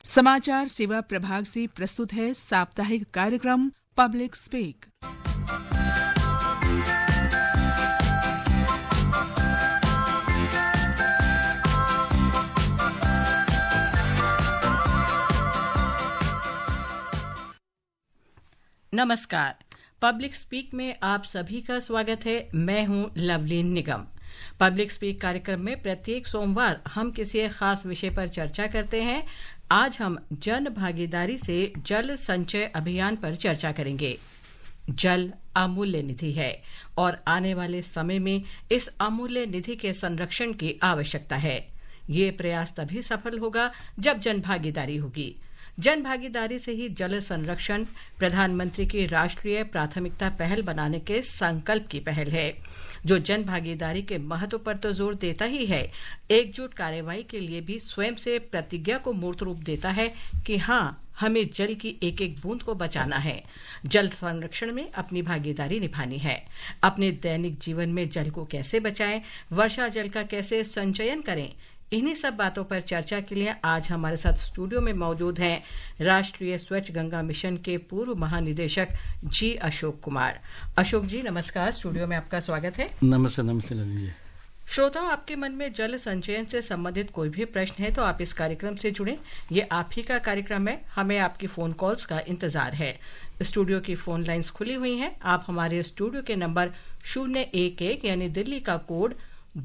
समाचार सेवा प्रभाग से प्रस्तुत है साप्ताहिक कार्यक्रम पब्लिक स्पीक। नमस्कार, पब्लिक स्पीक में आप सभी का स्वागत है। मैं हूं लवलीन निगम। पब्लिक स्पीक कार्यक्रम में प्रत्येक सोमवार हम किसी एक खास विषय पर चर्चा करते हैं। आज हम जन भागीदारी से जल संचय अभियान पर चर्चा करेंगे। जल अमूल्य निधि है और आने वाले समय में इस अमूल्य निधि के संरक्षण की आवश्यकता है। ये प्रयास तभी सफल होगा जब जन भागीदारी होगी। जन भागीदारी से ही जल संरक्षण प्रधानमंत्री की राष्ट्रीय प्राथमिकता पहल बनाने के संकल्प की पहल है, जो जन भागीदारी के महत्व पर तो जोर देता ही है, एकजुट कार्रवाई के लिए भी स्वयं से प्रतिज्ञा को मूर्त रूप देता है कि हाँ, हमें जल की एक एक बूंद को बचाना है, जल संरक्षण में अपनी भागीदारी निभानी है। अपने दैनिक जीवन में जल को कैसे बचाएं, वर्षा जल का कैसे संचयन करें, इन्हीं सब बातों पर चर्चा के लिए आज हमारे साथ स्टूडियो में मौजूद हैं राष्ट्रीय स्वच्छ गंगा मिशन के पूर्व महानिदेशक जी अशोक कुमार। अशोक जी नमस्कार, स्टूडियो में आपका स्वागत है। नमस्ते ललित जी। श्रोताओं, आपके मन में जल संचयन से संबंधित कोई भी प्रश्न है तो आप इस कार्यक्रम से जुड़ें। ये आप ही का कार्यक्रम है, हमें आपकी फोन कॉल्स का इंतजार है। स्टूडियो की फोन लाइंस खुली हुई हैं। आप हमारे स्टूडियो के नंबर 011 यानी दिल्ली का कोड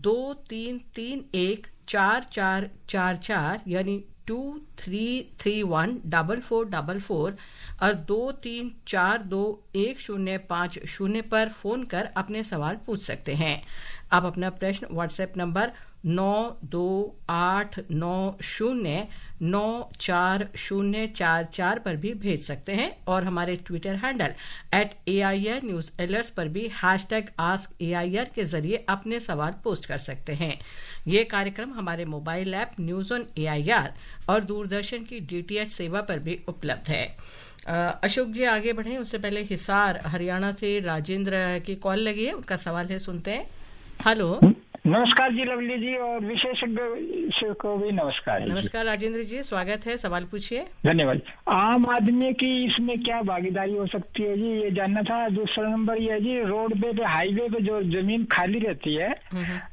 23314444 यानी 23314444 और 23421050 पर फोन कर अपने सवाल पूछ सकते हैं। आप अपना प्रश्न व्हाट्सएप नंबर 9289094044 पर भी भेज सकते हैं और हमारे Twitter handle @AIR News Alerts पर भी #AskAIR के जरिए अपने सवाल पोस्ट कर सकते हैं। ये कार्यक्रम हमारे mobile app news on AIR और दूरदर्शन की DTH सेवा पर भी उपलब्ध है। अशोक जी आगे बढ़ें उससे पहले हिसार हरियाणा से राजेंद्र की कॉल लगी है, उनका सवाल है, सुनते हैं। हेलो, नमस्कार जी लवली जी और विशेषज्ञ को भी नमस्कार। नमस्कार राजेंद्र जी, स्वागत है, सवाल पूछिए। धन्यवाद। आम आदमी की इसमें क्या भागीदारी हो सकती है जी, ये जानना था। दूसरा नंबर ये है जी, रोड पे हाईवे पे जो जमीन खाली रहती है,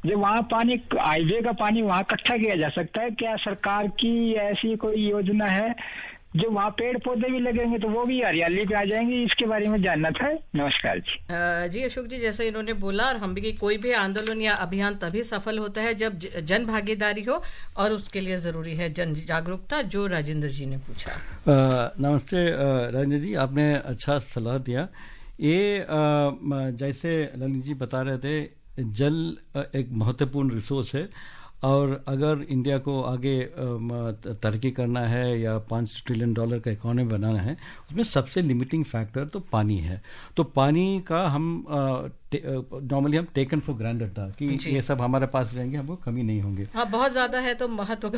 जो वहाँ पानी, हाईवे का पानी वहाँ इकट्ठा किया जा सकता है क्या? सरकार की ऐसी कोई योजना है जो वहाँ पेड़ पौधे भी लगेंगे तो वो भी हरियाली पे आ जाएंगे? इसके बारे में जानना था। नमस्कार जी। जी अशोक जी, जैसे इन्होंने बोला, और हम भी, कोई भी आंदोलन या अभियान तभी सफल होता है जब जन भागीदारी हो और उसके लिए जरूरी है जन जागरूकता, जो राजेंद्र जी ने पूछा। नमस्ते राजेंद्र जी, आपने अच्छा सलाह दिया। ये जैसे ललित जी बता रहे थे, जल एक महत्वपूर्ण रिसोर्स है और अगर इंडिया को आगे तरक्की करना है या $5 ट्रिलियन का इकोनॉमी बनाना है, उसमें सबसे लिमिटिंग फैक्टर तो पानी है। तो पानी का हम नॉर्मली हम टेकन फॉर ग्रांटेड था कि ये सब हमारे पास रहेंगे, हमको कमी नहीं होंगे। हाँ, बहुत ज्यादा है तो महत्व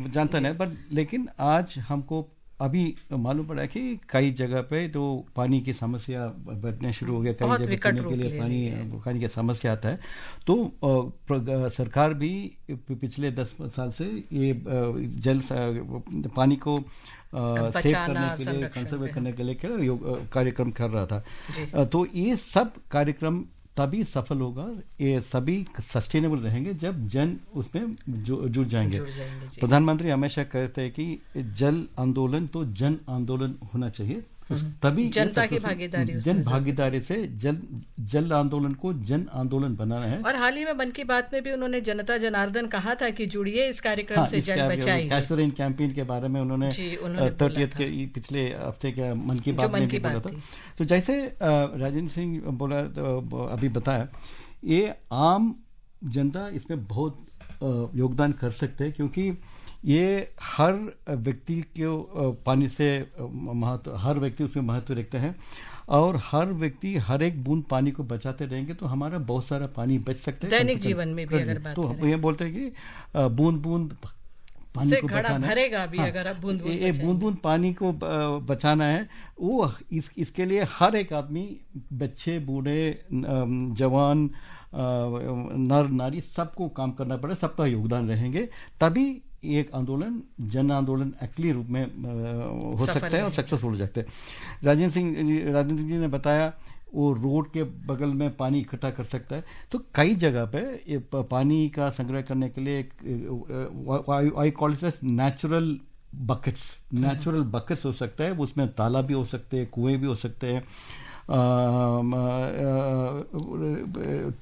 जानता नहीं, पर लेकिन आज हमको अभी मालूम पड़ा कि कई जगह पे तो पानी की समस्या बढ़ने शुरू हो गया। कई जगह पीने के लिए पानी की समस्या आता है। तो सरकार भी पिछले 10 साल से ये पानी को सेव करने के लिए, कंजर्व करने के लिए कार्यक्रम कर रहा था। तो ये सब कार्यक्रम तभी सफल होगा, ये सभी सस्टेनेबल रहेंगे जब जन उसमें जुड़ जाएंगे। प्रधानमंत्री हमेशा कहते हैं कि जल आंदोलन तो जन आंदोलन होना चाहिए, तभी जनता की भागीदारी, जन भागीदारी से जल आंदोलन को जन आंदोलन बनाना है। और हाल ही में मन की बात में भी उन्होंने जनता जनार्दन कहा था कि जुड़िए इस कार्यक्रम से, जल बचाइए। कैच द रेन कैंपेन के बारे में उन्होंने 30th के पिछले हफ्ते के मन की बात में भी बोला था। तो जैसे राजेंद्र सिंह बोला, अभी बताया, ये आम जनता इसमें बहुत योगदान कर सकते हैं, क्योंकि ये हर व्यक्ति को पानी से महत्व, हर व्यक्ति उसमें महत्व रखता है और हर व्यक्ति हर एक बूंद पानी को बचाते रहेंगे तो हमारा बहुत सारा पानी बच सकता है दैनिक जीवन में भी। अगर बात तो ये बोलते हैं कि बूंद बूंद पानी को बचाना भरेगा भी। अगर आप बूंद बूंद पानी को बचाना है, वो इसके लिए हर एक आदमी, बच्चे, बूढ़े, जवान, नर नारी, सबको काम करना पड़े, सबका योगदान रहेंगे, तभी एक आंदोलन जन आंदोलन एक्चुअली रूप में हो सकता है और सक्सेसफुल हो सकता है। राजेंद्र सिंह जी ने बताया वो रोड के बगल में पानी इकट्ठा कर सकता है। तो कई जगह पे ये पानी का संग्रह करने के लिए I call it natural buckets हो सकता है। उसमें तालाब भी हो सकते हैं, कुएं भी हो सकते हैं,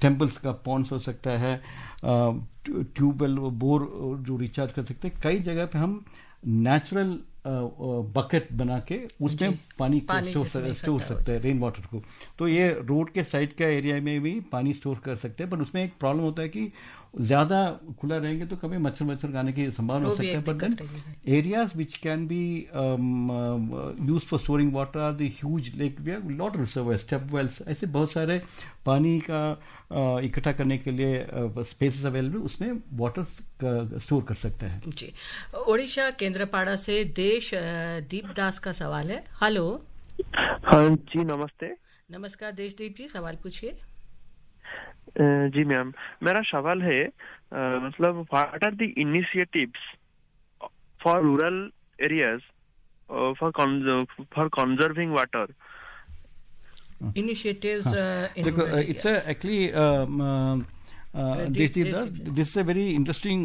टेम्पल्स का पॉन्ड्स हो सकता है, ट्यूबवेल बोर जो रिचार्ज कर सकते हैं। कई जगह पे हम नेचुरल बकेट बना के उसमें पानी को स्टोर सकते हैं, रेन वाटर को। तो ये रोड के साइड का एरिया में भी पानी स्टोर कर सकते हैं, पर उसमें एक प्रॉब्लम होता है कि ज्यादा खुला रहेंगे तो कभी मच्छर आने की संभावना हो सकता है। But then areas which can be used for storing water are the huge lake, we have lot of reservoirs, step wells, ऐसे बहुत सारे पानी का इकट्ठा करने के लिए स्पेसेस अवेलेबल, उसमें वाटर स्टोर कर सकते हैं। जी, ओडिशा केंद्रपाड़ा से देश दीपदास का सवाल है। हेलो। हाँ जी, नमस्ते। नमस्कार देशदीप जी, सवाल पूछिए। जी मैम, मेरा सवाल है मतलब what are the initiatives for rural areas for conserving water? Initiatives देखो, it's actually this is a very interesting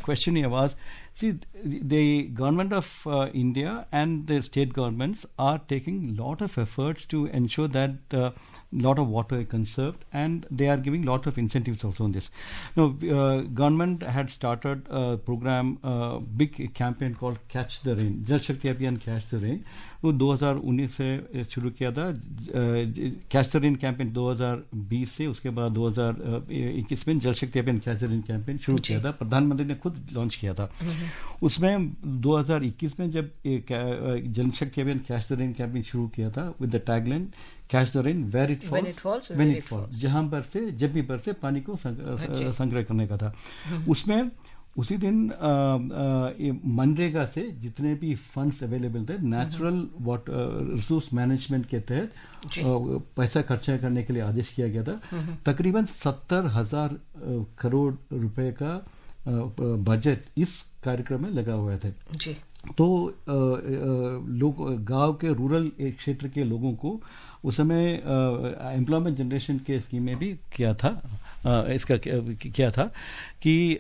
question you have asked. See, the government of India and the state governments are taking lot of efforts to ensure that lot of water is conserved, and they are giving lot of incentives also on this. Now, government had started a program, big campaign called Catch the Rain, Jal Shakti Abhiyan Catch the Rain. वो 2019 से शुरू किया था। Catch the rain campaign 2020 से, उसके बाद 2021 में जल शक्ति अभियान कैच द रेन कैंपेन शुरू किया था, प्रधानमंत्री ने खुद लॉन्च किया था। उसमें 2021 में जब जल शक्ति अभियान कैच द रेन कैंपेन शुरू किया था with the tagline catch the rain where it falls, जहां पर से जब भी बरसे पानी को संग्रह करने का था। उसमें उसी दिन मनरेगा से जितने भी फंड्स अवेलेबल थे नेचुरल वाटर रिसोर्स मैनेजमेंट के तहत पैसा खर्चा करने के लिए आदेश किया गया था। तकरीबन 70,000 करोड़ रुपए का बजट इस कार्यक्रम में लगा हुआ था। तो लोग गांव के रूरल क्षेत्र के लोगों को उस समय एम्प्लॉयमेंट जनरेशन के स्कीम में भी किया था, इसका क्या था कि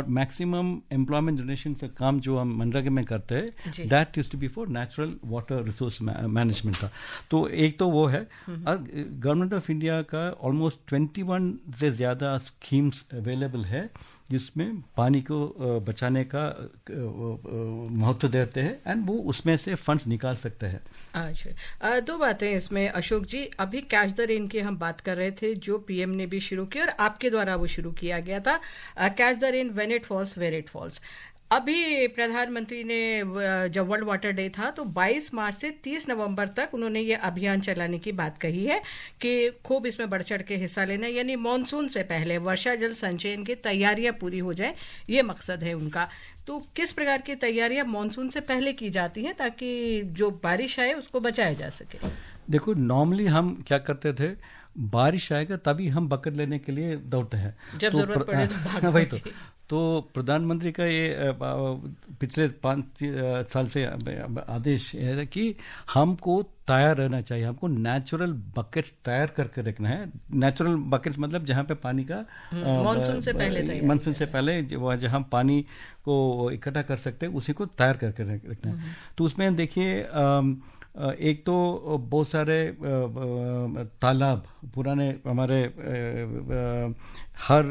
मैक्सिमम एम्प्लॉयमेंट जनरेशन का काम जो हम मनरेगा में करते हैं that is to be for natural water resource management था। तो एक तो वो है, और गवर्नमेंट ऑफ इंडिया का ऑलमोस्ट 21 से ज़्यादा स्कीम्स अवेलेबल है जिसमें पानी को बचाने का महत्व देते हैं, एंड वो उसमें से फंड्स निकाल सकते हैं। अच्छा, दो बातें इसमें अशोक जी, अभी कैच द रेन की हम बात कर रहे थे जो पीएम ने भी शुरू की और आपके द्वारा वो शुरू किया गया था, catch the rain when it falls where it falls. अभी प्रधानमंत्री ने जब वर्ल्ड वाटर डे था तो 22 मार्च से 30 नवंबर तक उन्होंने ये अभियान चलाने की बात कही है कि खूब इसमें बढ़ चढ़ के हिस्सा लेना, यानी मॉनसून से पहले वर्षा जल संचयन की तैयारियां पूरी हो जाए, ये मकसद है उनका। तो किस प्रकार की तैयारियां मॉनसून से पहले की जाती हैं ताकि जो बारिश आए उसको बचाया जा सके? देखो, नॉर्मली हम क्या करते थे, बारिश आएगा तभी हम बकेट लेने के लिए दौड़ते हैं, जब जरूरत पड़े तो वही तो प्रधानमंत्री का ये पिछले 5 साल से आदेश है कि हमको तैयार रहना चाहिए, हमको नेचुरल बकेट्स तैयार करके रखना है। नेचुरल बकेट्स मतलब जहाँ पे पानी का मानसून से पहले जहाँ पानी को इकट्ठा कर सकते हैं उसी को तैयार करके रखना है। तो उसमें देखिए, एक तो बहुत सारे तालाब पुराने हमारे हर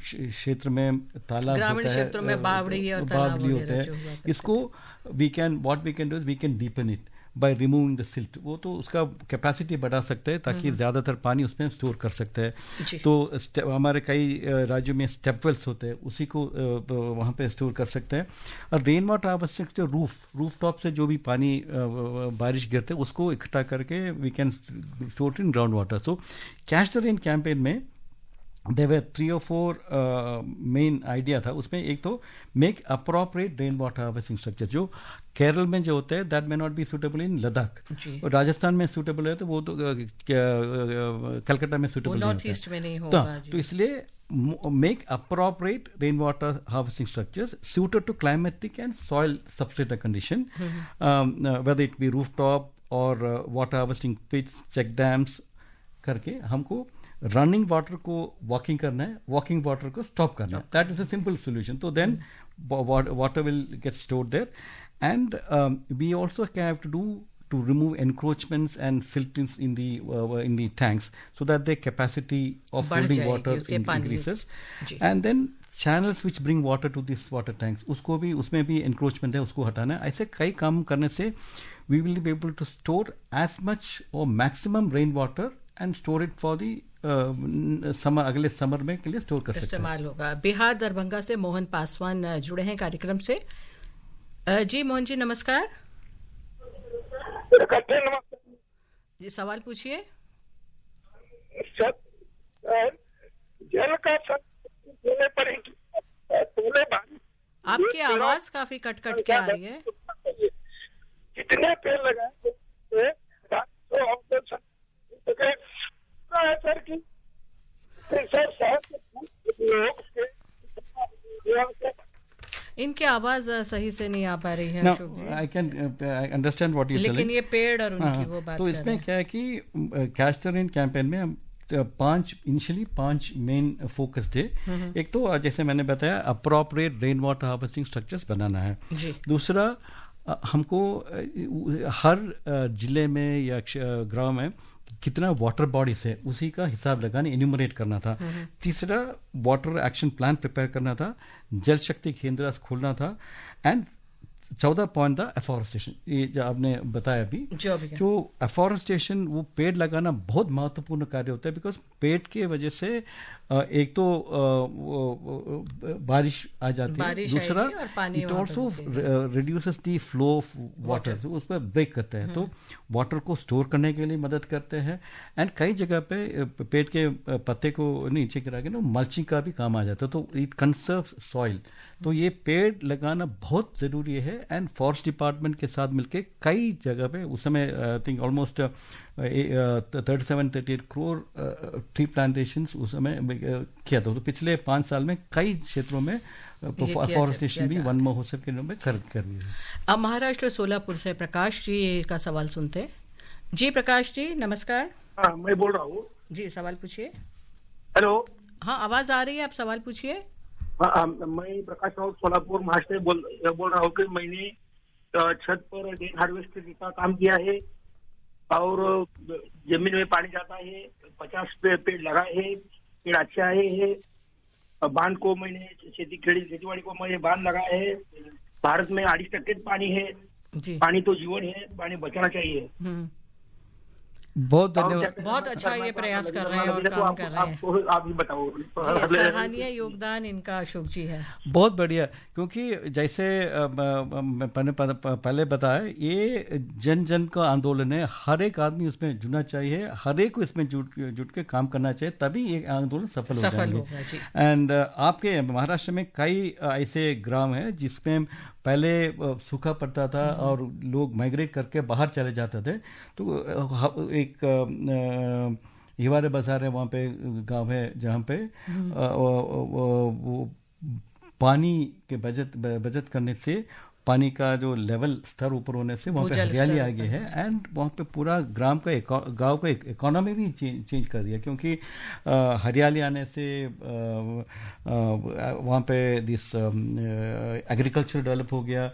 क्षेत्र में तालाब ग्रामीण क्षेत्रों में बावड़ी और तालाब होते हैं। इसको we can do we can deepen it by removing the silt. वो तो उसका कैपेसिटी बढ़ा सकते हैं ताकि ज़्यादातर पानी उसमें स्टोर कर सकते हैं। तो हमारे कई राज्यों में स्टेप वेल्स होते हैं, उसी को वहाँ पे स्टोर कर सकते हैं। और रेन वाटर आवश्यक जो रूफ टॉप से जो भी पानी बारिश गिरते हैं उसको इकट्ठा करके we can store in ground water. So catch the rain campaign में देयर 3 or 4 मेन आइडिया था उसमें। एक तो make appropriate rain water harvesting structure, जो केरल में जो होता है that may not be suitable in Ladakh, और राजस्थान में सूटेबल है तो वो तो कलकत्ता में सूटेबल नहीं होता। तो इसलिए make appropriate rainwater harvesting structures suited to climatic and soil substrate condition, whether it be rooftop or water harvesting pits, check dams करके हमको रनिंग वाटर को वॉकिंग करना है, वॉकिंग वाटर को स्टॉप करना है। That is a simple solution. तो then water will get stored there, and we also have to do to remove encroachments and siltings in the tanks so that the capacity of holding water increases, and then channels which bring water to these water tanks, उसको भी, उसमें भी encroachment है, उसको हटाना है। ऐसे कई काम करने से we will be able to store as much or maximum rain water and store it for the summer, अगले समर में के लिए स्टोर कर सकते हैं, इस्तेमाल होगा। बिहार दरभंगा से मोहन पासवान जुड़े हैं कार्यक्रम से। जी मोहन जी नमस्कार। जी सवाल पूछिए। जल का आपकी आवाज काफी कट कट के आ रही है। कितने पेड़ लगाए सर की इनकी आवाज सही से नहीं आ पा रही है। I can understand what you telling, लेकिन ये पेड़ और उनकी वो बात तो इसमें क्या है कि कैच द रेन कैंपेन में हम इनिशियली 5 मेन फोकस थे। एक तो जैसे मैंने बताया appropriate rain water harvesting structures बनाना है। दूसरा हमको हर जिले में या गांव में कितना वाटर बॉडीज है उसी का हिसाब लगाने, इन्यूमरेट करना था। तीसरा वाटर एक्शन प्लान प्रिपेयर करना था, जल शक्ति केंद्र खोलना था, एंड 14 पॉइंट था एफॉरेस्टेशन। ये जो आपने बताया अभी, जो एफॉरेस्टेशन, वो पेड़ लगाना बहुत महत्वपूर्ण कार्य होता है, बिकॉज पेड़ के वजह से एक तो बारिश आ जाती है, दूसरा it also reduces the flow of water, उस पर ब्रेक करते हैं, तो वाटर को स्टोर करने के लिए मदद करते हैं। एंड कई जगह पे पेड़ के पत्ते को नीचे गिरा के ना मल्चिंग का भी काम आ जाता है, तो इट कंसर्व्स सॉइल। तो ये पेड़ लगाना बहुत ज़रूरी है, एंड फॉरेस्ट डिपार्टमेंट के साथ मिलके कई जगह पे उस समय I think almost 37-38 crore tree plantations उस समय किया था। तो पिछले 5 साल में कई क्षेत्रों में फॉरेस्टेशन भी वन महोत्सव के में कर रही है। अब महाराष्ट्र सोलापुर से प्रकाश जी का सवाल सुनते हैं। जी प्रकाश जी नमस्कार। हाँ मैं बोल रहा हूँ। जी सवाल पूछिए। हेलो। हाँ आवाज आ रही है, आप सवाल पूछिए। मैं प्रकाश राउत सोलापुर महाराष्ट्र बोल रहा हूँ कि मैंने छत पर रेन हार्वेस्टर का काम किया है और जमीन में पानी जाता है, 50 पेड़ लगाए हैं, पेड़ अच्छे आए हैं। बांध को मैंने खेतीबाड़ी को मैंने बांध लगाया है। भारत में 2.5% पानी है जी। पानी तो जीवन है, पानी बचाना चाहिए। बहुत धन्यवाद। बहुत अच्छा ये प्रयास कर रहे हैं और काम कर रहे हैं। आप ही बताओ। सराहनीय योगदान इनका अशोक जी है। बहुत बढ़िया, क्योंकि जैसे पहले बताया, ये जन जन का आंदोलन है, हर एक आदमी उसमें जुड़ना चाहिए, हर एक को इसमें जुट के काम करना चाहिए, तभी ये आंदोलन सफल हो जाएंगे। एंड आपके महाराष्ट्र में कई ऐसे ग्राम हैं जिसमें पहले सूखा पड़ता था और लोग माइग्रेट करके बाहर चले जाते थे। तो एक हिवारे बाजार है, वहाँ पे गांव है जहाँ पे वो पानी के बचत करने से पानी का जो लेवल स्तर ऊपर होने से वहाँ पे हरियाली आ गई है, एंड वहाँ पे पूरा गांव का एक इकोनॉमी भी चेंज कर दिया, क्योंकि हरियाली आने से वहाँ पे दिस एग्रीकल्चर डेवलप हो गया,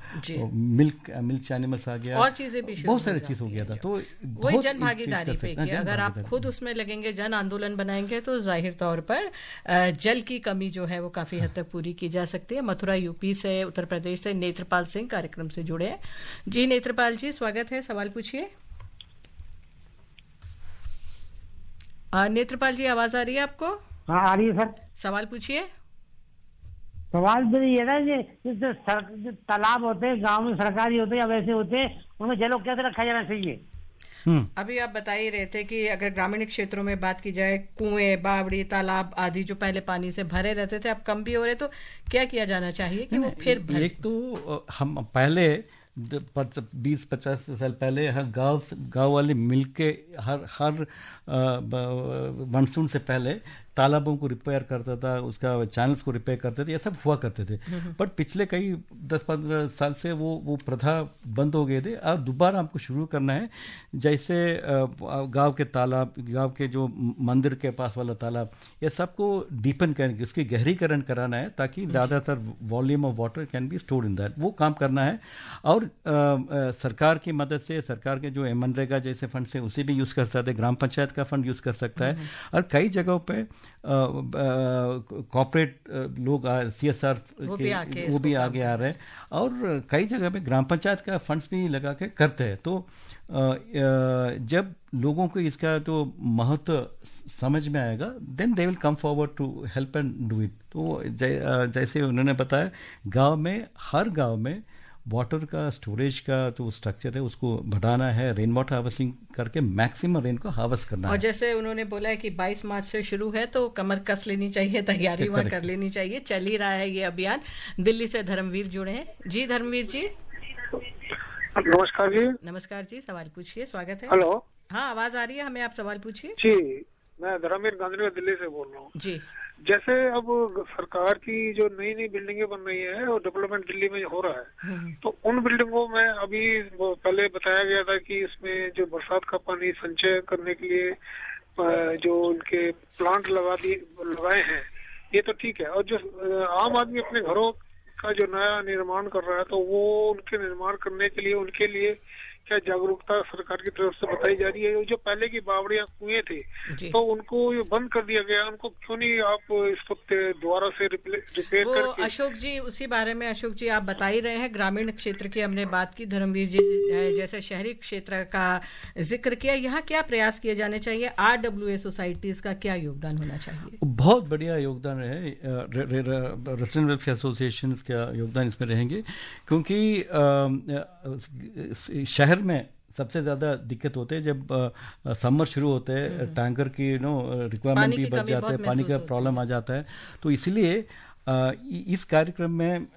मिल्क एनिमल्स आ गया, और चीजें भी बहुत सारी चीज हो गया था। तो वही जन भागीदारी पे, अगर आप खुद उसमें लगेंगे, जन आंदोलन बनाएंगे, तो जाहिर तौर पर जल की कमी जो है वो काफी हद तक पूरी की जा सकती है। मथुरा यूपी से, उत्तर प्रदेश से नेत्रपाल सिंह कार्यक्रम से जुड़े हैं। जी नेत्रपाल जी स्वागत है, सवाल पूछिए। नेत्रपाल जी आवाज आ रही है आपको? हाँ आ रही है सर। सवाल पूछिए। सवाल तो ये था जो तालाब होते हैं गांव में, सरकारी होते हैं या वैसे होते हैं, उनमें जलों कैसे रखा जाना चाहिए? अभी आप बता ही रहे थे कि अगर ग्रामीण क्षेत्रों में बात की जाए, कुएं, बावड़ी, तालाब आदि जो पहले पानी से भरे रहते थे अब कम भी हो रहे, तो क्या किया जाना चाहिए कि वो फिर भरे? एक तो हम पहले 20-50 साल पहले गांव वाले मिलके हर मानसून से पहले तालाबों को रिपेयर करता था, उसका चैनल्स को रिपेयर करते थे, ये सब हुआ करते थे। बट पिछले कई 10-15 साल से वो प्रथा बंद हो गए थे। अब दोबारा हमको शुरू करना है। जैसे गांव के तालाब, गांव के जो मंदिर के पास वाला तालाब, ये सबको डीपन करके उसकी गहरीकरण कराना है ताकि ज़्यादातर volume of water can be stored in that. वो काम करना है। और सरकार की मदद से, सरकार के जो मनरेगा जैसे फंड से उसे भी यूज़ कर सकते हैं, ग्राम पंचायत का फंड यूज़ कर सकता है। और कई जगहों पे कॉर्पोरेट लोग CSR वो भी आगे आ रहे हैं और कई जगह पे ग्राम पंचायत का फंड्स भी लगा के करते हैं। तो जब लोगों को इसका तो महत्व समझ में आएगा, then they will come forward to help and do it. तो जैसे उन्होंने बताया, गांव में, हर गांव में वाटर का स्टोरेज का जो स्ट्रक्चर है उसको बढ़ाना है, रेन वाटर हार्वेस्टिंग करके मैक्सिमम रेन को हार्वेस्ट करना है। और जैसे उन्होंने बोला है कि 22 मार्च से शुरू है, तो कमर कस लेनी चाहिए, तैयारी वहाँ कर लेनी चाहिए। चल ही रहा है ये अभियान। दिल्ली से धर्मवीर जुड़े हैं। जी धर्मवीर जी। नमस्कार जी। नमस्कार जी, सवाल पूछिए, स्वागत है। हेलो। हाँ, आवाज आ रही है हमें, आप सवाल पूछिए। जी, मैं धर्मवीर गांधी दिल्ली से बोल रहा हूँ जी। जैसे अब सरकार की जो नई नई बिल्डिंगें बन रही है और डेवलपमेंट दिल्ली में हो रहा है, तो उन बिल्डिंगों में अभी पहले बताया गया था कि इसमें जो बरसात का पानी संचय करने के लिए जो उनके प्लांट लगाए हैं, ये तो ठीक है। और जो आम आदमी अपने घरों का जो नया निर्माण कर रहा है, तो वो उनके निर्माण करने के लिए उनके लिए क्या जागरूकता सरकार की तरफ से बताई जा रही है? जो पहले की बावड़ियां, कुएं थे, तो उनको ये बंद कर दिया गया, उनको क्यों नहीं आप इसको दोबारा से रिपेयर करके? अशोक जी, उसी बारे में अशोक जी आप बता ही रहे हैं। ग्रामीण क्षेत्र की हमने बात की, धर्मवीर जी जैसे शहरी क्षेत्र का जिक्र किया। यहाँ क्या प्रयास किए जाने चाहिए? RWA सोसाइटीज का क्या योगदान होना चाहिए? बहुत बढ़िया योगदान है। रेसिडेंट वेलफेयर एसोसिएशन का योगदान इसमें रहेंगे, क्योंकि शहर में सबसे ज्यादा दिक्कत होते हैं जब समर शुरू होते हैं, टैंकर की रिक्वायरमेंट भी बढ़ जाते हैं, पानी का प्रॉब्लम आ जाता है। तो इसलिए इस कार्यक्रम में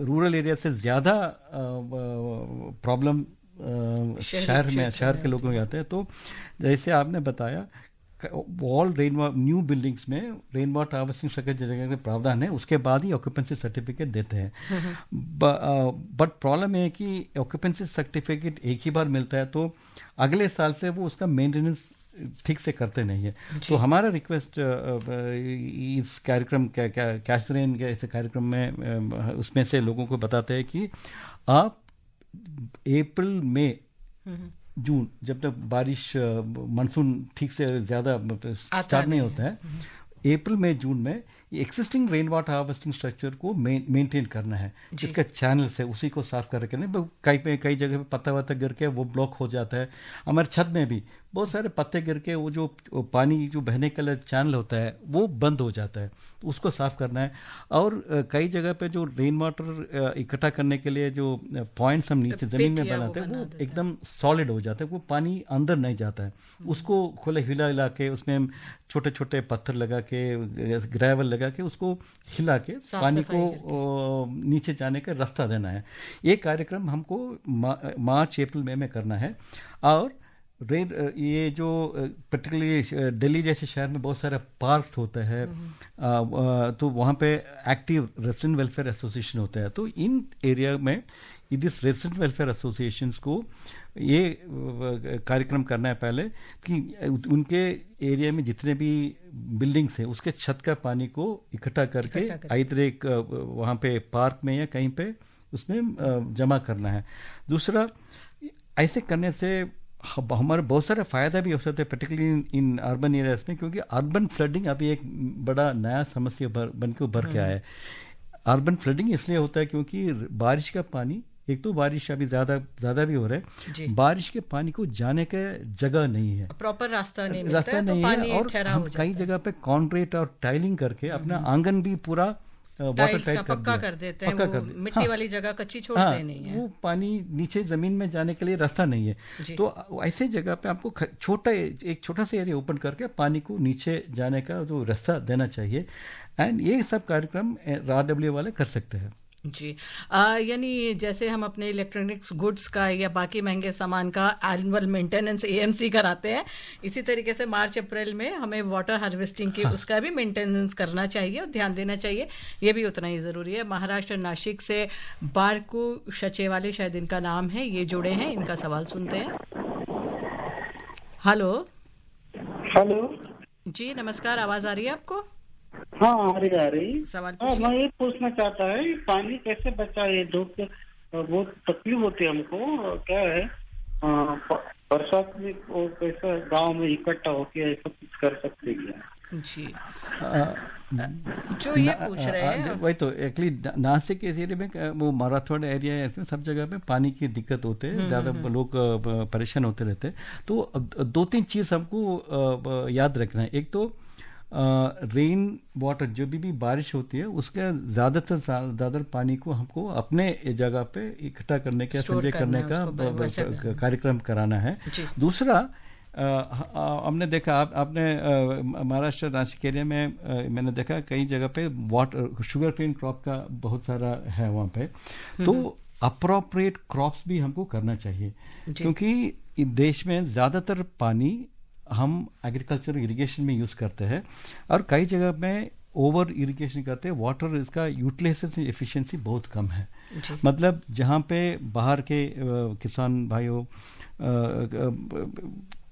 रूरल एरिया से ज्यादा प्रॉब्लम शहर के लोगों को आते हैं। तो जैसे आपने बताया, ऑल न्यू बिल्डिंग्स में रेन वाटर हार्वेस्टिंग स्ट्रक्चर का प्रावधान है, उसके बाद ही ऑक्यूपेंसी सर्टिफिकेट देते हैं। बट प्रॉब्लम है कि ऑक्यूपेंसी सर्टिफिकेट एक ही बार मिलता है, तो अगले साल से वो उसका मेंटेनेंस ठीक से करते नहीं है। तो हमारा रिक्वेस्ट इस कार्यक्रम कैश रेन के ऐसे कार्यक्रम में उसमें से लोगों को बताते हैं कि आप अप्रैल, मई, जून, जब तक बारिश मानसून ठीक से ज्यादा स्टार्ट नहीं होता है, अप्रैल में, जून में existing rain water harvesting structure को मेंटेन करना है, जिसका चैनल है उसी को साफ करके नहीं। कई जगह पे पत्ता वत्ता गिर के वो ब्लॉक हो जाता है। हमारे छत में भी बहुत सारे पत्ते गिर के वो जो पानी जो बहने का चैनल होता है वो बंद हो जाता है, तो उसको साफ करना है। और कई जगह पे जो रेन वाटर इकट्ठा करने के लिए जो पॉइंट्स हम नीचे जमीन में बनाते हैं, वो एकदम सॉलिड हो जाता है, वो पानी अंदर नहीं जाता है। उसको खुले हिला के उसमें छोटे छोटे पत्थर लगा के, ग्रेवल लगा के, उसको हिला के पानी को नीचे जाने का रास्ता देना है। ये कार्यक्रम हमको मार्च, अप्रैल, मई में करना है। और ये जो पर्टिकुलरली दिल्ली जैसे शहर में बहुत सारे पार्क्स होते हैं, तो वहाँ पे एक्टिव रेसिडेंट वेलफेयर एसोसिएशन होता है। तो इन एरिया में इस रेसिडेंट वेलफेयर एसोसिएशन को ये कार्यक्रम करना है पहले कि उनके एरिया में जितने भी बिल्डिंग्स हैं उसके छत का पानी को इकट्ठा करके आइदर एक वहाँ पे पार्क में या कहीं पे उसमें जमा करना है। दूसरा, ऐसे करने से हमारे बहुत सारे फायदा भी हो सकते हैं, पर्टिकुलरली इन अर्बन एरियाज में, क्योंकि अर्बन फ्लडिंग अभी एक बड़ा नया समस्या बन के उभर के आया है। अर्बन फ्लडिंग इसलिए होता है क्योंकि बारिश का पानी, एक तो बारिश अभी ज्यादा भी हो रहा है, बारिश के पानी को जाने का जगह नहीं है, प्रॉपर रास्ता नहीं मिलता है, तो पानी और हम कई जगह पे कॉन्क्रीट और टाइलिंग करके अपना आंगन भी पूरा वाटर टाइट पक्का कर देते हैं, वो मिट्टी वाली जगह कच्ची छोड़ते नहीं है, वो पानी नीचे जमीन में जाने के लिए रास्ता नहीं है। तो ऐसे जगह पे आपको एक छोटा सा एरिया ओपन करके पानी को नीचे जाने का जो रास्ता देना चाहिए, एंड ये सब कार्यक्रम RWA वाले कर सकते हैं जी। यानी जैसे हम अपने इलेक्ट्रॉनिक्स गुड्स का या बाकी महंगे सामान का एनुअल मेंटेनेंस AMC कराते हैं, इसी तरीके से मार्च अप्रैल में हमें वाटर हार्वेस्टिंग की उसका भी मेंटेनेंस करना चाहिए और ध्यान देना चाहिए, ये भी उतना ही ज़रूरी है। महाराष्ट्र नासिक से बारकू शचेवाले शायद इनका नाम है, ये जुड़े हैं, इनका सवाल सुनते हैं। हेलो जी, नमस्कार, आवाज़ आ रही है आपको? हाँ, आ रही सवाल मैं ये पूछना चाहता है, पानी कैसे बचाए? धूप से बहुत तकलीफ होती है हमको, क्या है बरसात में वो कैसे गांव में इकट्ठा होके ऐसा कुछ कर सकते हैं जी? जो ये पूछ रहे हैं वही तो एक्चुअली नासिक के एरिया में, वो मराठवाड़ा एरिया है, सब जगह पे पानी की दिक्कत होते हैं, ज़्यादा लोग परेशान होते रहते हैं। तो 2-3 चीज़ हमको याद रखना है। एक तो रेन वाटर, जो भी बारिश होती है उसके ज़्यादातर पानी को हमको अपने जगह पे इकट्ठा करने का, संचय करने का कार्यक्रम कराना है। दूसरा, हमने देखा, आपने महाराष्ट्र नासिक एरिया में मैंने देखा कई जगह पे वाटर शुगर केन क्रॉप का बहुत सारा है वहाँ पे, तो अप्रोप्रिएट क्रॉप्स भी हमको करना चाहिए, क्योंकि देश में ज़्यादातर पानी हम एग्रीकल्चर इरिगेशन में यूज़ करते हैं और कई जगह में ओवर इरिगेशन करते हैं। वाटर इसका यूटिलाइजेशन एफिशिएंसी बहुत कम है। मतलब जहाँ पे बाहर के किसान भाइयों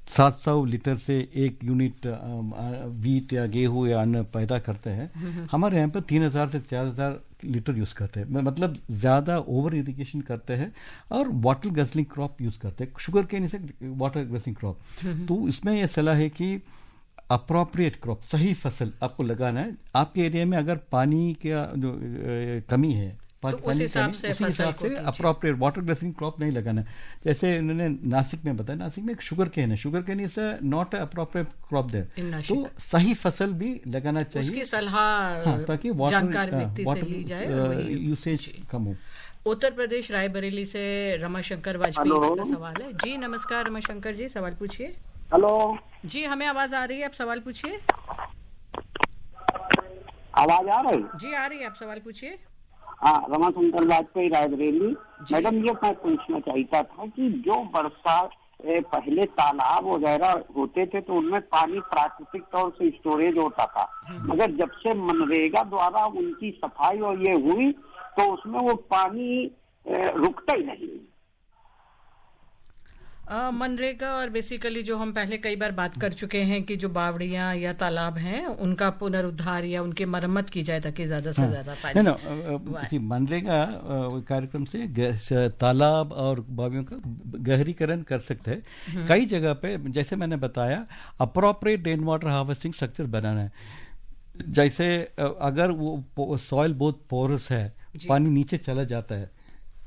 700 लीटर से 1 यूनिट वीट या गेहूँ या अन्न पैदा करते हैं, हमारे यहाँ पर 3000 से 4000 लीटर यूज़ करते हैं। मतलब ज़्यादा ओवर इरिगेशन करते हैं और वाटर गजलिंग क्रॉप यूज़ करते हैं, शुगर केन से वाटर गजलिंग क्रॉप। तो इसमें यह सलाह है कि अप्रोप्रिएट क्रॉप, सही फसल आपको लगाना है। आपके एरिया में अगर पानी का जो कमी है, तो उस हिसाब से अप्रोप्रिएट वाटर ग्लेसिंग क्रॉप नहीं लगाना है। जैसे उन्होंने नासिक में बताया, नासिक में एक शुगर केन है, sugar cane is not appropriate crop there, तो सही फसल भी लगाना चाहिए, उसकी सलाह ताकि वाटर यूसेज कम हो। उत्तर प्रदेश रायबरेली से रमाशंकर वाजपेयी का सवाल है। जी नमस्कार रमाशंकर जी, सवाल पूछिए। हेलो जी, हमें आवाज आ रही है, आप सवाल पूछिए। आवाज आ रही? जी आ रही है, आप सवाल पूछिए। हाँ, रमाशंकर वाजपेयी रायबरेली। मैडम, ये मैं पूछना चाहता था कि जो बरसात पहले तालाब वगैरह होते थे तो उनमें पानी प्राकृतिक तौर से स्टोरेज होता था, मगर जब से मनरेगा द्वारा उनकी सफाई और ये हुई तो उसमें वो पानी रुकता ही नहीं। मनरेगा और बेसिकली जो हम पहले कई बार बात कर चुके हैं कि जो बावड़ियां या तालाब हैं उनका पुनरुद्धार या उनकी मरम्मत की जाए ताकि ज्यादा से ज्यादा पानी। मनरेगा कार्यक्रम से तालाब और बावियों का गहरीकरण कर सकते हैं। कई जगह पे जैसे मैंने बताया, appropriate rain water harvesting structure बनाना है। जैसे अगर वो सॉइल बहुत पोरस है, पानी नीचे चला जाता है,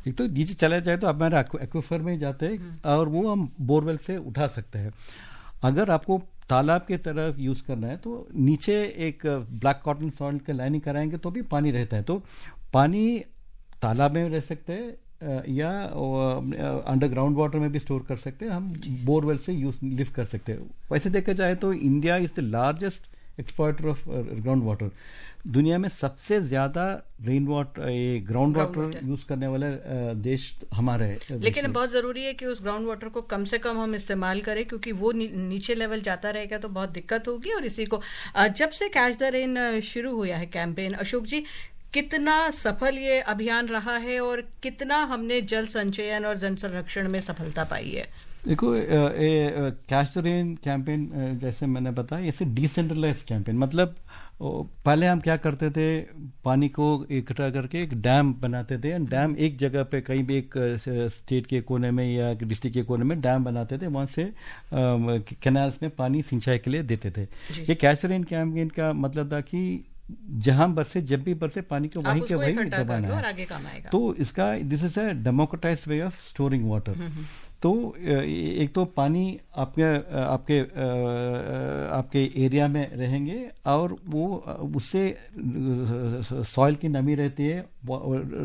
एक तो नीचे चला जाए तो हमारे एक्वाफर में जाते हैं और वो हम बोरवेल से उठा सकते हैं। अगर आपको तालाब के तरफ यूज़ करना है तो नीचे एक ब्लैक कॉटन सॉइल के लाइनिंग कराएंगे तो भी पानी रहता है। तो पानी तालाब में रह सकते हैं या अंडरग्राउंड वाटर में भी स्टोर कर सकते हैं, हम बोरवेल से लिफ्ट कर सकते हैं। वैसे देखा जाए तो India is the largest exploiter of ground water. दुनिया में सबसे ज्यादा rain water, ground water use करने वाले देश हमारे है। लेकिन बहुत जरूरी है कि उस ग्राउंड वाटर को कम से कम हम इस्तेमाल करें, क्योंकि वो नीचे लेवल जाता रहेगा तो बहुत दिक्कत होगी। और इसी को जब से कैच द रेन शुरू हुआ है कैंपेन, अशोक जी, कितना सफल ये अभियान रहा है और कितना हमने जल संचयन और जल संरक्षण में सफलता पाई है? देखो, कैच द रेन कैंपेन जैसे मैंने बताया, इसे डिसेंट्रलाइज्ड कैंपेन। मतलब पहले हम क्या करते थे, पानी को इकट्ठा करके एक डैम बनाते थे। डैम एक जगह पे कहीं भी एक स्टेट के कोने में या डिस्ट्रिक्ट के कोने में डैम बनाते थे, वहाँ से कैनाल्स में पानी सिंचाई के लिए देते थे। ये कैच द रेन कैंपेन का मतलब था कि जहां बरसे, जब भी बरसे पानी को वहीं के वहीं दबाना है, और आगे काम आएगा। तो इसका this is a democratised way of storing water. तो एक तो पानी आपके एरिया में रहेंगे और वो उससे सॉइल की नमी रहती है,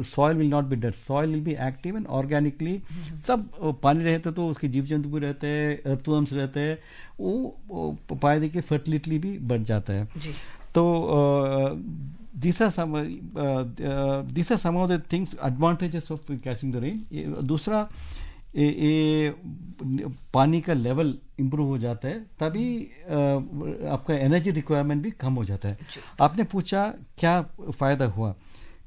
soil will not be dead, soil will be active and organically, सब पानी रहते तो उसके जीव जंतु भी रहते हैं, अर्थवर्म्स रहते हैं, वो पानी की फर्टिलिटी भी बढ़ जाता है। तो these are some of the things, advantages of catching the rain। दूसरा पानी का लेवल इम्प्रूव हो जाता है, तभी आपका एनर्जी रिक्वायरमेंट भी कम हो जाता है। आपने पूछा क्या फायदा हुआ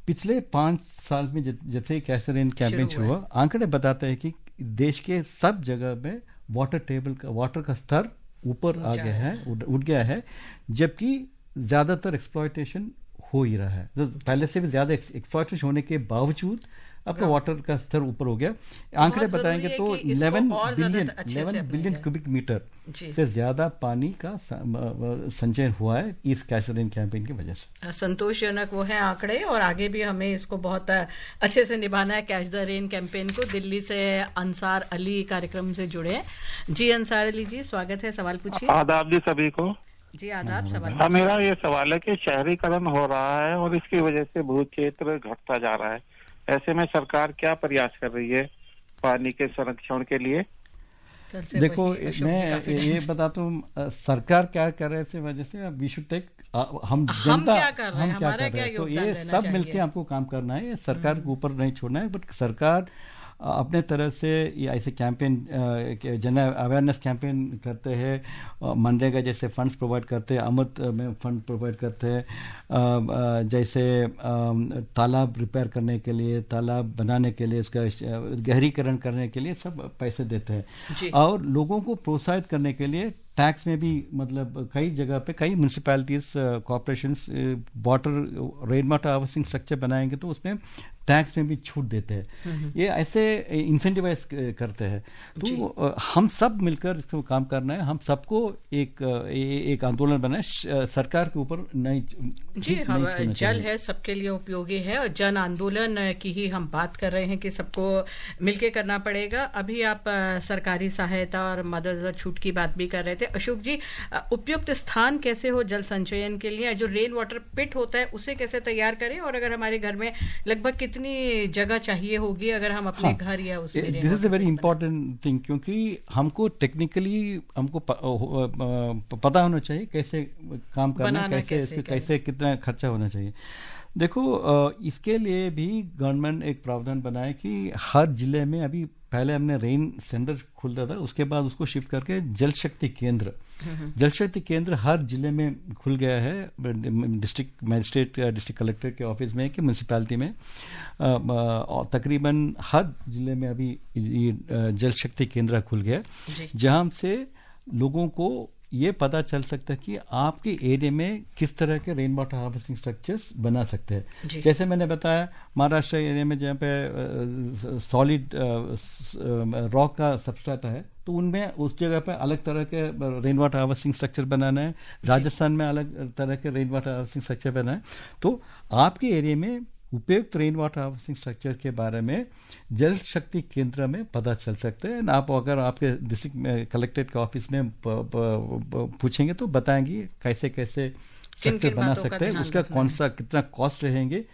पिछले 5 साल में, जब से कैच द रेन कैंपेन शुरू हुआ, आंकड़े बताते हैं कि देश के सब जगह में वाटर का स्तर ऊपर आ गया है, उठ गया है, जबकि ज्यादातर एक्सप्लॉयटेशन हो ही रहा है। तो पहले से भी ज्यादा एक्सप्लॉयटेशन होने के बावजूद आपका वाटर का स्तर ऊपर हो गया। आंकड़े बताएंगे तो 11 बिलियन क्यूबिक मीटर से ज्यादा पानी का संचयन हुआ है इस कैच द रेन कैंपेन की वजह से। संतोषजनक वो है आंकड़े, और आगे भी हमें इसको बहुत अच्छे से निभाना है कैच द रेन कैंपेन को। दिल्ली से अंसार अली कार्यक्रम से जुड़े हैं। जी अंसार अली जी, स्वागत है, सवाल पूछिए। आदाब जी सभी को। जी आदाब, सवाल। हाँ, मेरा ये सवाल है कि शहरीकरण हो रहा है और इसकी वजह से भू क्षेत्र घटता जा रहा है, ऐसे में सरकार क्या प्रयास कर रही है पानी के संरक्षण के लिए? देखो, मैं ये बताता हूँ सरकार क्या कर रहे हैं, वजह से वी शुड टेक, हम क्या कर रहे हैं, तो ये सब मिलके हमको काम करना है, सरकार के ऊपर नहीं छोड़ना है। बट सरकार अपने तरह से ये ऐसे कैंपेन, जन अवेयरनेस कैंपेन करते हैं, मनरेगा जैसे फंड्स प्रोवाइड करते हैं, अमृत में फंड प्रोवाइड करते हैं, जैसे तालाब रिपेयर करने के लिए, तालाब बनाने के लिए, इसका गहरीकरण करने के लिए सब पैसे देते हैं, और लोगों को प्रोत्साहित करने के लिए टैक्स में भी, मतलब कई जगह पे कई municipalities, corporations rain water harvesting structure बनाएंगे तो उसमें टैक्स में भी छूट देते हैं। ये ऐसे इंसेंटिवाइज करते हैं। तो हम सब मिलकर इसको काम करना है, हम सबको एक आंदोलन बनाए, सरकार के ऊपर नहीं। जी हाँ, जल है, सबके लिए उपयोगी है, और जन आंदोलन की ही हम बात कर रहे हैं कि सबको मिलके करना पड़ेगा। अभी आप सरकारी सहायता और मदद छूट की बात भी कर रहे थे। अशोक जी, उपयुक्त स्थान कैसे हो जल संचयन के लिए? जो रेन वाटर पिट होता है उसे कैसे तैयार करें, और अगर हमारे घर में लगभग कितनी जगह चाहिए होगी अगर हम अपने घर या उसमें? This is a very important thing, क्योंकि हमको टेक्निकली हमको पता होना चाहिए कैसे काम करना, कैसे कितना खर्चा होना चाहिए। देखो, इसके लिए भी गवर्नमेंट एक प्रावधान बनाए कि हर जिले में, अभी पहले हमने रेन सेंटर खुलता था, उसके बाद उसको शिफ्ट करके जल शक्ति केंद्र हर जिले में खुल गया है, डिस्ट्रिक्ट मजिस्ट्रेट, डिस्ट्रिक्ट कलेक्टर के ऑफिस में कि म्यूनसिपैलिटी में, तकरीबन हर जिले में अभी ये जल शक्ति केंद्र खुल गया, जहां से लोगों को ये पता चल सकता है कि आपके एरिया में किस तरह के रेन वाटर हार्वेस्टिंग स्ट्रक्चर्स बना सकते हैं। जैसे मैंने बताया, महाराष्ट्र एरिया में जहाँ पे सॉलिड रॉक का सबस्ट्रेटा है, तो उनमें उस जगह पे अलग तरह के रेन वाटर हार्वेस्टिंग स्ट्रक्चर बनाना है, राजस्थान में अलग तरह के रेन वाटर हार्वेस्टिंग स्ट्रक्चर बनाना है। तो आपके एरिया में उपयुक्त रेन वाटर हार्वेस्टिंग स्ट्रक्चर के बारे में जल शक्ति केंद्र में पता चल सकते हैं। आप अगर आपके डिस्ट्रिक्ट कलेक्ट्रेट के ऑफिस में पूछेंगे तो बताएंगे कैसे कैसे स्ट्रक्चर बना सकते हैं, उसका कौन सा कितना कॉस्ट रहेंगे,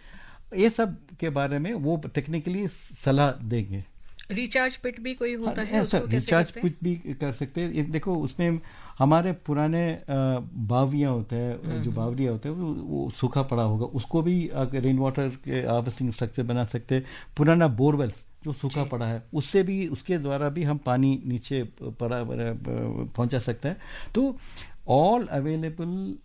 ये सब के बारे में वो टेक्निकली सलाह देंगे। रिचार्ज पिट भी कोई होता है? रिचार्ज पिट भी कर सकते हैं। देखो, उसमें हमारे पुराने बावरियाँ होते हैं, जो बावरियाँ होते हैं वो सूखा पड़ा होगा, उसको भी रेन वाटर के हार्वेस्टिंग स्ट्रक्चर बना सकते हैं। पुराना बोरवेल्स जो सूखा पड़ा है, उससे भी, उसके द्वारा भी हम पानी नीचे पहुंचा सकते हैं। तो ऑल अवेलेबल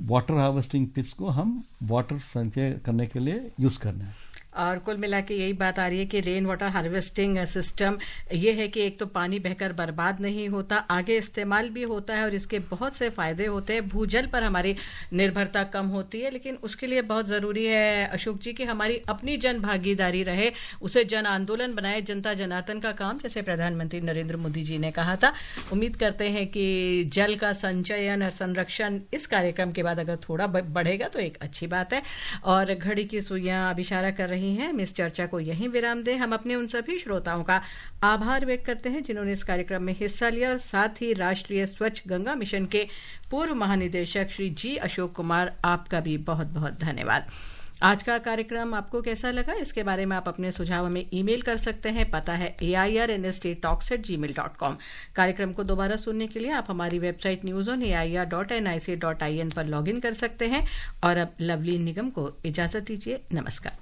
वाटर हार्वेस्टिंग पिट्स को हम वाटर संचय करने के लिए यूज करना है। और कुल मिला के यही बात आ रही है कि रेन वाटर हार्वेस्टिंग सिस्टम ये है कि एक तो पानी बहकर बर्बाद नहीं होता, आगे इस्तेमाल भी होता है और इसके बहुत से फायदे होते हैं। भूजल पर हमारी निर्भरता कम होती है, लेकिन उसके लिए बहुत जरूरी है अशोक जी कि हमारी अपनी जन भागीदारी रहे, उसे जन आंदोलन बनाए, जनता जनार्दन का काम, जैसे प्रधानमंत्री नरेंद्र मोदी जी ने कहा था। उम्मीद करते हैं कि जल का संचयन और संरक्षण इस कार्यक्रम के बाद अगर थोड़ा बढ़ेगा तो एक अच्छी बात है। और घड़ी की सुइयां अब इशारा कर रही हैं, हम इस चर्चा को यहीं विराम दें। हम अपने उन सभी श्रोताओं का आभार व्यक्त करते हैं जिन्होंने इस कार्यक्रम में हिस्सा लिया और साथ ही राष्ट्रीय स्वच्छ गंगा मिशन के पूर्व महानिदेशक श्री जी अशोक कुमार, आपका भी बहुत बहुत धन्यवाद। आज का कार्यक्रम आपको कैसा लगा, इसके बारे में आप अपने सुझाव हमें ईमेल कर सकते हैं। पता है airnsttalks@gmail.com। कार्यक्रम को दोबारा सुनने के लिए आप हमारी वेबसाइट newsonair.nic.in पर लॉगिन कर सकते हैं। और अब लवलीन निगम को इजाजत दीजिए। नमस्कार।